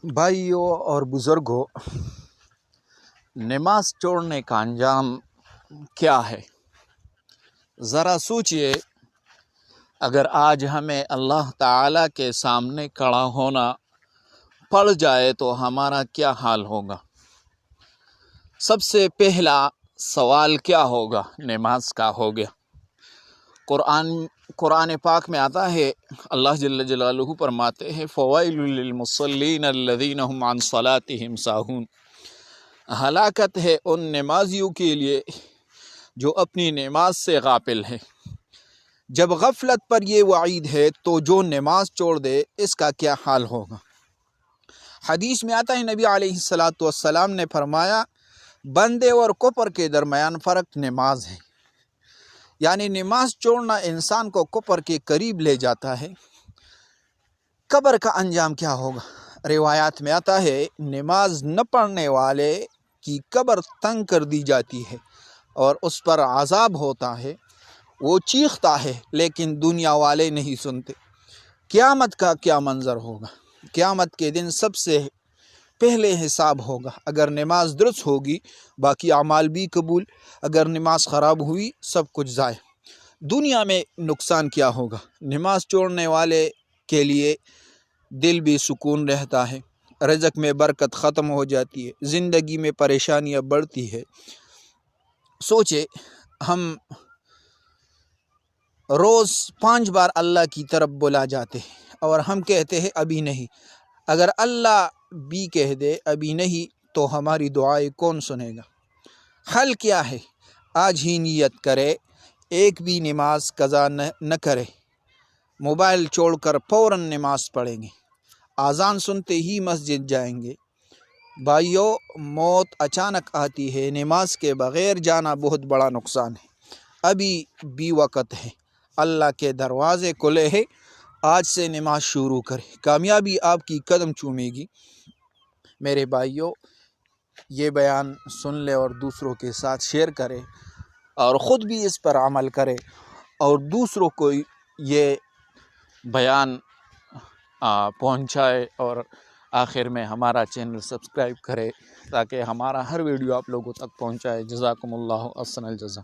بھائیوں اور بزرگوں، نماز چھوڑنے کا انجام کیا ہے؟ ذرا سوچئے، اگر آج ہمیں اللہ تعالیٰ کے سامنے کھڑا ہونا پڑ جائے تو ہمارا کیا حال ہوگا؟ سب سے پہلا سوال کیا ہوگا؟ نماز کا ہو گیا۔ قرآن پاک میں آتا ہے، اللہ جل جلالہ فرماتے ہیں فَوَيْلٌ لِّلْمُصَلِّينَ الَّذِينَ هُمْ عَنْ صَلَاتِهِمْ سَاهُونَ، ہلاکت ہے ان نمازیوں کے لیے جو اپنی نماز سے غافل ہے۔ جب غفلت پر یہ وعید ہے تو جو نماز چھوڑ دے اس کا کیا حال ہوگا؟ حدیث میں آتا ہے، نبی علیہ السلام نے فرمایا، بندے اور کفر کے درمیان فرق نماز ہے۔ یعنی نماز چھوڑنا انسان کو کفر کے قریب لے جاتا ہے۔ قبر کا انجام کیا ہوگا؟ روایات میں آتا ہے، نماز نہ پڑھنے والے کی قبر تنگ کر دی جاتی ہے اور اس پر عذاب ہوتا ہے، وہ چیختا ہے لیکن دنیا والے نہیں سنتے۔ قیامت کا کیا منظر ہوگا؟ قیامت کے دن سب سے پہلے حساب ہوگا۔ اگر نماز درست ہوگی باقی اعمال بھی قبول، اگر نماز خراب ہوئی سب کچھ ضائع۔ دنیا میں نقصان کیا ہوگا؟ نماز چھوڑنے والے کے لیے دل بھی سکون رہتا ہے، رزق میں برکت ختم ہو جاتی ہے، زندگی میں پریشانیاں بڑھتی ہے۔ سوچے، ہم روز 5 بار اللہ کی طرف بلا جاتے ہیں اور ہم کہتے ہیں ابھی نہیں۔ اگر اللہ بھی کہہ دے ابھی نہیں تو ہماری دعائیں کون سنے گا؟ حل کیا ہے؟ آج ہی نیت کرے، ایک بھی نماز قضا نہ کرے، موبائل چھوڑ کر فوراً نماز پڑھیں گے، اذان سنتے ہی مسجد جائیں گے۔ بھائیو، موت اچانک آتی ہے، نماز کے بغیر جانا بہت بڑا نقصان ہے۔ ابھی بھی وقت ہے، اللہ کے دروازے کھلے ہیں، آج سے نماز شروع کریں، کامیابی آپ کی قدم چومے گی۔ میرے بھائیو، یہ بیان سن لے اور دوسروں کے ساتھ شیئر کرے اور خود بھی اس پر عمل کرے اور دوسروں کو یہ بیان پہنچائے، اور آخر میں ہمارا چینل سبسکرائب کرے تاکہ ہمارا ہر ویڈیو آپ لوگوں تک پہنچائے۔ جزاکم اللہ احسن الجزا۔